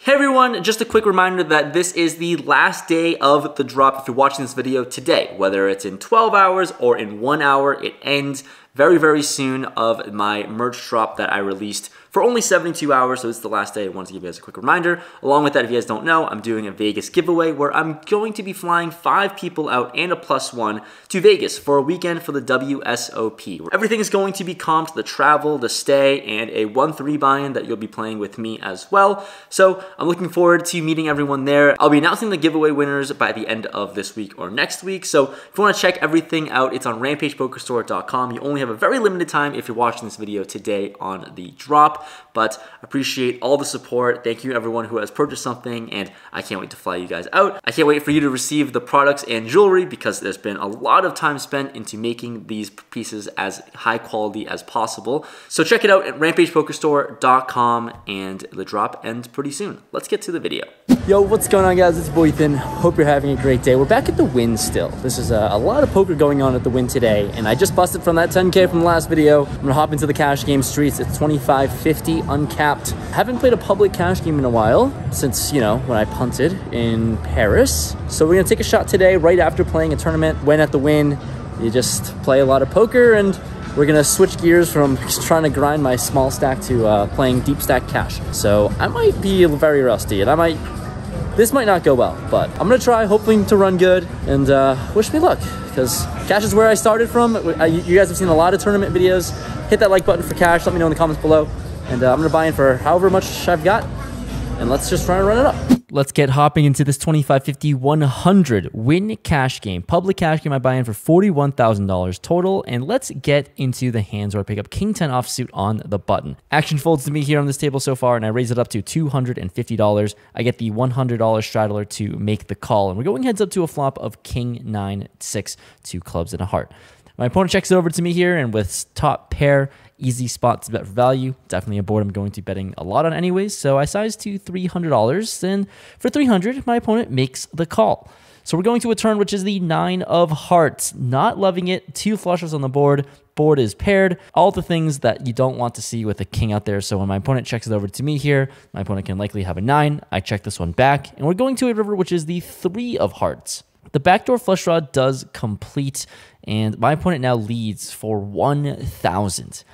Hey everyone, just a quick reminder that this is the last day of the drop if you're watching this video today. Whether it's in 12 hours or in 1 hour, it ends very soon of my merch drop that I released for only 72 hours, so it's the last day. I wanted to give you guys a quick reminder. Along with that, if you guys don't know, I'm doing a Vegas giveaway where I'm going to be flying 5 people out and a +1 to Vegas for a weekend for the WSOP. Everything is going to be comped, the travel, the stay, and a 1-3 buy-in that you'll be playing with me as well. So I'm looking forward to meeting everyone there. I'll be announcing the giveaway winners by the end of this week or next week. So if you want to check everything out, it's on rampagepokerstore.com. You only have a very limited time if you're watching this video today on the drop. But appreciate all the support. Thank you everyone who has purchased something, and I can't wait to fly you guys out. I can't wait for you to receive the products and jewelry because there's been a lot of time spent into making these pieces as high quality as possible. So check it out at rampagepokerstore.com, and the drop ends pretty soon. Let's get to the video. Yo, what's going on guys? It's your boy Ethan. Hope you're having a great day. We're back at the Win still. This is a lot of poker going on at the Win today, and I just busted from that 10K from the last video. I'm gonna hop into the cash game streets. It's 25.50 uncapped. Haven't played a public cash game in a while since, you know, when I punted in Paris. So we're gonna take a shot today right after playing a tournament. When at the Win, you just play a lot of poker, and we're gonna switch gears from trying to grind my small stack to playing deep stack cash. So I might be very rusty, and this might not go well, but I'm gonna try, hoping to run good, and wish me luck, because cash is where I started from. You guys have seen a lot of tournament videos. Hit that like button for cash, let me know in the comments below, and I'm gonna buy in for however much I've got, and let's just try and run it up. Let's get hopping into this 25.50 100 Win cash game. Public cash game I buy in for $41,000 total, and let's get into the hands where I pick up King 10 offsuit on the button. Action folds to me here on this table so far, and I raise it up to $250. I get the $100 straddler to make the call, and we're going heads up to a flop of King 9 6, 2 clubs and a heart. My opponent checks it over to me here, and with top pair, easy spot to bet for value. Definitely a board I'm going to be betting a lot on anyways, so I size to $300, and for $300, my opponent makes the call. So we're going to a turn which is the 9 of hearts. Not loving it. 2 flushes on the board. Board is paired. All the things that you don't want to see with a king out there. So when my opponent checks it over to me here, my opponent can likely have a 9. I check this one back, and we're going to a river which is the 3 of hearts. The backdoor flush draw does complete, and my opponent now leads for 1,000.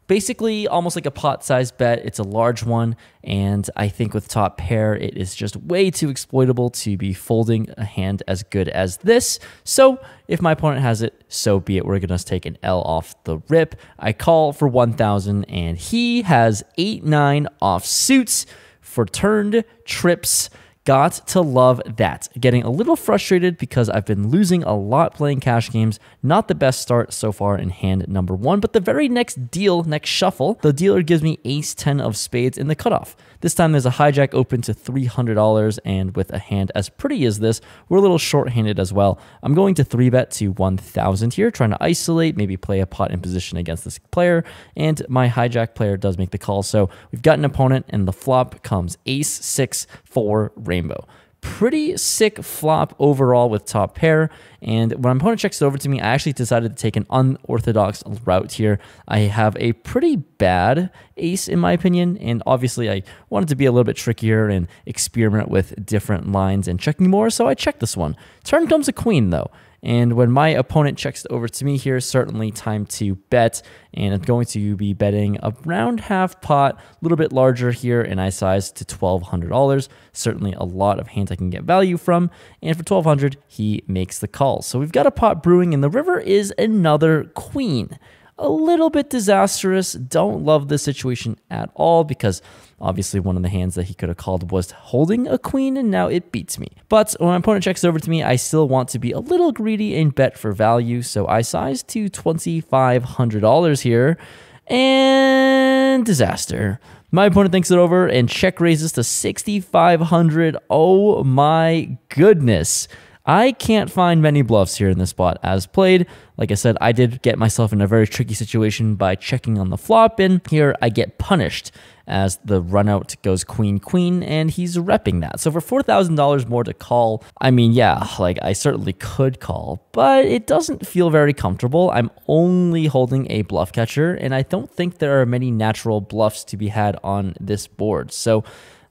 Basically, almost like a pot-sized bet. It's a large one, and I think with top pair, it is just way too exploitable to be folding a hand as good as this. So if my opponent has it, so be it. We're going to take an L off the rip. I call for 1,000, and he has 8-9 offsuits for turned trips. Got to love that. Getting a little frustrated because I've been losing a lot playing cash games. Not the best start so far in hand number 1, but the very next deal, next shuffle, the dealer gives me ace-10 of spades in the cutoff. This time there's a hijack open to $300, and with a hand as pretty as this, we're a little short-handed as well. I'm going to 3-bet to 1,000 here, trying to isolate, maybe play a pot in position against this player, and my hijack player does make the call. So we've got an opponent, and the flop comes ace-6 for rainbow. Pretty sick flop overall with top pair, and when my opponent checks it over to me, I actually decided to take an unorthodox route here. I have a pretty bad ace in my opinion, and obviously I wanted to be a little bit trickier and experiment with different lines and checking more, so I checked this one. Turn comes a queen though. And when my opponent checks it over to me here, certainly time to bet. And I'm going to be betting around half pot, a little bit larger here, and I size to $1,200. Certainly a lot of hands I can get value from. And for $1,200, he makes the call. So we've got a pot brewing, and the river is another queen. A little bit disastrous. Don't love this situation at all because obviously one of the hands that he could have called was holding a queen, and now it beats me. But when my opponent checks over to me, I still want to be a little greedy and bet for value, so I size to $2,500 here, and disaster. My opponent thinks it over and check raises to $6,500. Oh my goodness. I can't find many bluffs here in this spot as played. Like I said, I did get myself in a very tricky situation by checking on the flop, and here I get punished as the run out goes queen, queen, and he's repping that. So for $4,000 more to call, I mean, yeah, like I certainly could call, but it doesn't feel very comfortable. I'm only holding a bluff catcher, and I don't think there are many natural bluffs to be had on this board. So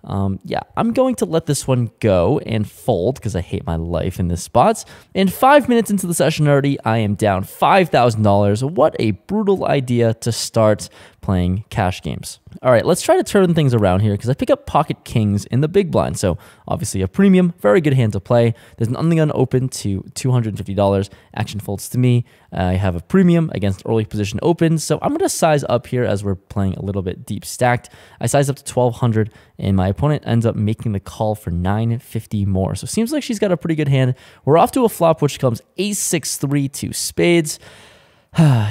Yeah, I'm going to let this one go and fold because I hate my life in this spot. And 5 minutes into the session already, I am down $5,000. What a brutal idea to start playing cash games. All right, let's try to turn things around here because I pick up pocket kings in the big blind. So obviously a premium, very good hand to play. There's nothing unopened to $250. Action folds to me. I have a premium against early position open. So I'm going to size up here as we're playing a little bit deep stacked. I size up to 1,200 and my opponent ends up making the call for 950 more. So it seems like she's got a pretty good hand. We're off to a flop which comes ace-6-3 to spades.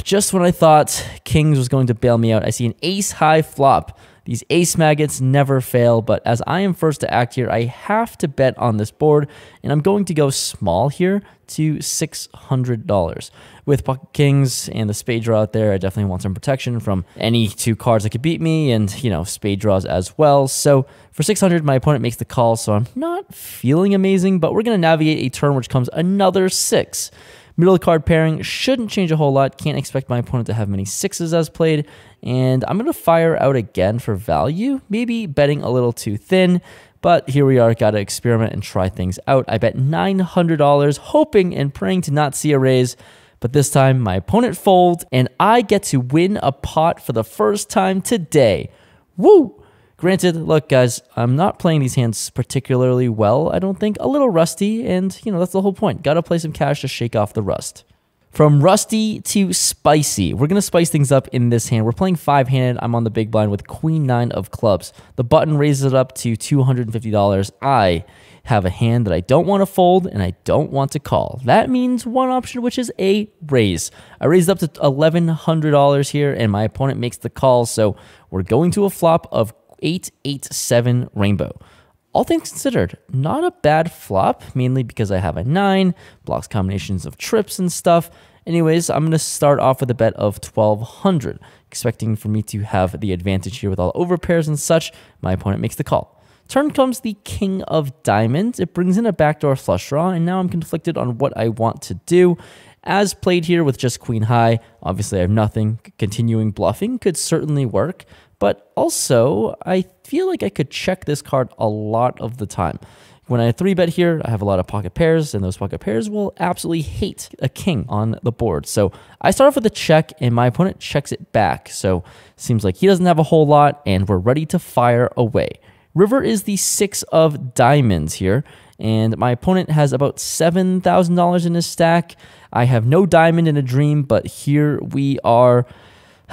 Just when I thought kings was going to bail me out, I see an ace-high flop. These ace maggots never fail, but as I am first to act here, I have to bet on this board, and I'm going to go small here to $600. With pocket kings and the spade draw out there, I definitely want some protection from any two cards that could beat me, and, you know, spade draws as well. So for 600, my opponent makes the call, so I'm not feeling amazing, but we're going to navigate a turn which comes another 6. Middle card pairing shouldn't change a whole lot. Can't expect my opponent to have many 6s as played. And I'm going to fire out again for value. Maybe betting a little too thin. But here we are. Got to experiment and try things out. I bet $900, hoping and praying to not see a raise. But this time, my opponent folds, and I get to win a pot for the first time today. Woo! Granted, look, guys, I'm not playing these hands particularly well, I don't think. A little rusty, and, you know, that's the whole point. Got to play some cash to shake off the rust. From rusty to spicy, we're going to spice things up in this hand. We're playing 5-handed. I'm on the big blind with queen 9 of clubs. The button raises it up to $250. I have a hand that I don't want to fold and I don't want to call. That means one option, which is a raise. I raised up to $1,100 here, and my opponent makes the call, so we're going to a flop of 8-8-7 rainbow. All things considered, not a bad flop, mainly because I have a 9, blocks combinations of trips and stuff. Anyways, I'm going to start off with a bet of 1,200, expecting for me to have the advantage here with all overpairs and such. My opponent makes the call. Turn comes the king of diamonds. It brings in a backdoor flush draw, and now I'm conflicted on what I want to do. As played here with just queen high, obviously I have nothing. Continuing bluffing could certainly work. But also, I feel like I could check this card a lot of the time. When I 3-bet here, I have a lot of pocket pairs, and those pocket pairs will absolutely hate a king on the board. So I start off with a check, and my opponent checks it back. So it seems like he doesn't have a whole lot, and we're ready to fire away. River is the 6 of diamonds here, and my opponent has about $7,000 in his stack. I have no diamond in a dream, but here we are.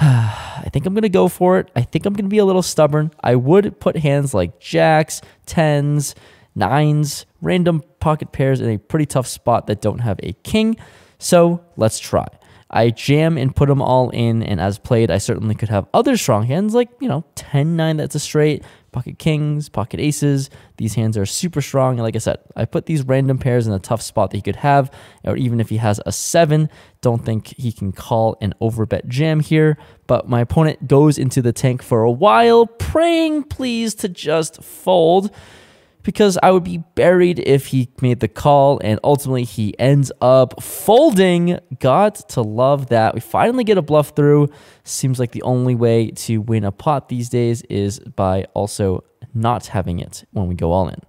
I think I'm going to go for it. I think I'm going to be a little stubborn. I would put hands like jacks, 10s, 9s, random pocket pairs in a pretty tough spot that don't have a king. So let's try. I jam and put them all in, and as played, I certainly could have other strong hands like, you know, 10-9 that's a straight, pocket kings, pocket aces. These hands are super strong, and like I said, I put these random pairs in a tough spot that he could have, or even if he has a 7, don't think he can call an overbet jam here, but my opponent goes into the tank for a while, praying please to just fold, because I would be buried if he made the call, and ultimately he ends up folding. Got to love that. We finally get a bluff through. Seems like the only way to win a pot these days is by also not having it when we go all in.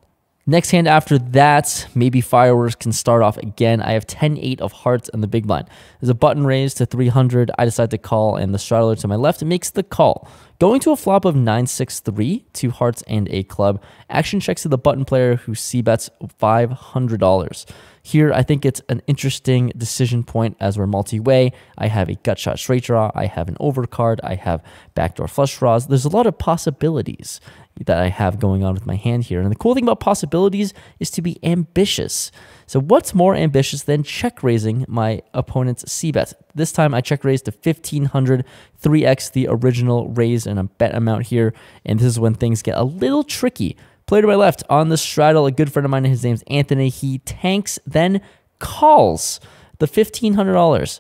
Next hand after that, maybe fireworks can start off again. I have 10-8 of hearts on the big blind. There's a button raised to 300. I decide to call, and the straddler to my left makes the call. Going to a flop of 9-6-3, 2 hearts and a club. Action checks to the button player who c-bets $500. Here, I think it's an interesting decision point as we're multi-way. I have a gut shot straight draw. I have an overcard. I have backdoor flush draws. There's a lot of possibilities that I have going on with my hand here. And the cool thing about possibilities is to be ambitious. So what's more ambitious than check raising my opponent's c-bet? This time I check raised to 1,500, 3x the original raise and a bet amount here. And this is when things get a little tricky. Player to my left on the straddle, a good friend of mine, his name's Anthony. He tanks, then calls the $1,500.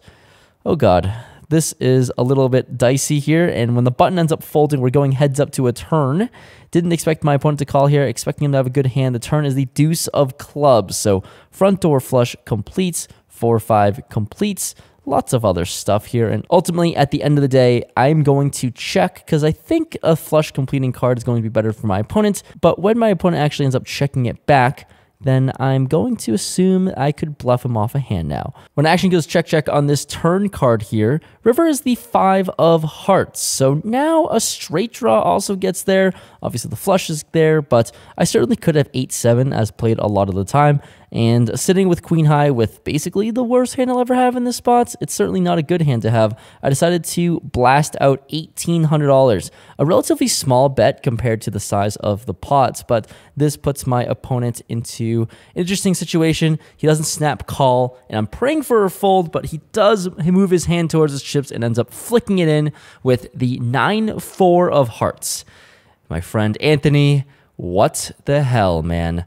Oh God, this is a little bit dicey here. And when the button ends up folding, we're going heads up to a turn. Didn't expect my opponent to call here, expecting him to have a good hand. The turn is the deuce of clubs. So front door flush completes, 4-5 completes. lots of other stuff here. And ultimately, at the end of the day, I'm going to check because I think a flush completing card is going to be better for my opponent. But when my opponent actually ends up checking it back, then I'm going to assume I could bluff him off a hand now. When action goes check on this turn card here, river is the 5 of hearts. So now a straight draw also gets there. Obviously the flush is there, but I certainly could have 8-7 as played a lot of the time. And sitting with queen high with basically the worst hand I'll ever have in this spot, it's certainly not a good hand to have. I decided to blast out $1,800, a relatively small bet compared to the size of the pot, but this puts my opponent into an interesting situation. He doesn't snap call, and I'm praying for a fold, but he does move his hand towards his chips and ends up flicking it in with the 9-4 of hearts. My friend Anthony, what the hell, man?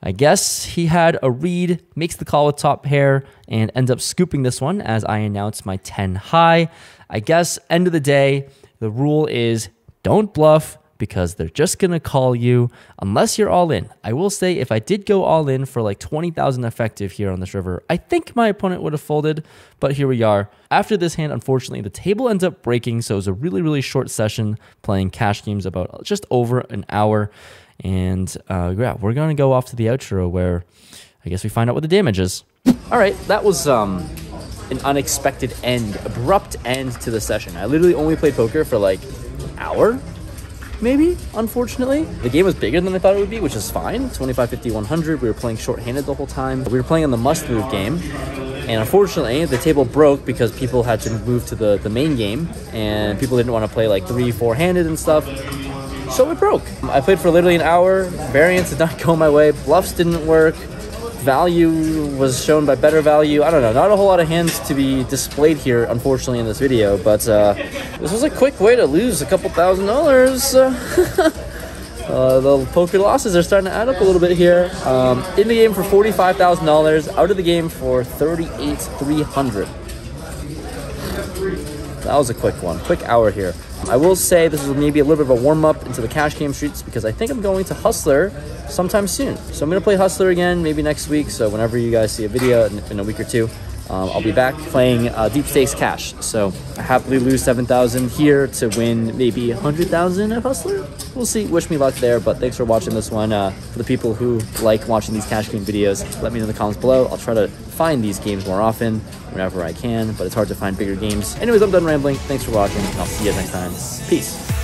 I guess he had a read, makes the call with top pair, and ends up scooping this one as I announce my 10 high. I guess, end of the day, the rule is don't bluff because they're just going to call you unless you're all in. I will say if I did go all in for like 20,000 effective here on this river, I think my opponent would have folded, but here we are. After this hand, unfortunately, the table ends up breaking, so it was a really, really short session playing cash games about just over an hour. And yeah, we're going to go off to the outro where I guess we find out what the damage is. All right, that was an unexpected end, abrupt end to the session. I literally only played poker for like an hour, maybe, unfortunately. The game was bigger than I thought it would be, which is fine. 25, 50, 100. We were playing short-handed the whole time. We were playing on the must-move game. And unfortunately, the table broke because people had to move to the main game. And people didn't want to play like 3, 4-handed and stuff. So it broke. I played for literally an hour. Variance did not go my way. Bluffs didn't work. Value was shown by better value. I don't know. Not a whole lot of hands to be displayed here, unfortunately, in this video. But this was a quick way to lose a couple $1,000. The poker losses are starting to add up a little bit here. In the game for $45,000. Out of the game for $38,300. That was a quick one. Quick hour here. I will say this is maybe a little bit of a warm-up into the cash game streets because I think I'm going to Hustler sometime soon. So I'm going to play Hustler again maybe next week. So whenever you guys see a video in a week or two, I'll be back playing deep stakes cash. So I happily lose 7,000 here to win maybe 100,000 at Hustler. We'll see. Wish me luck there. But thanks for watching this one. For the people who like watching these cash game videos, let me know in the comments below. I'll try to find these games more often whenever I can, but it's hard to find bigger games. Anyways, I'm done rambling. Thanks for watching, and I'll see you next time. Peace.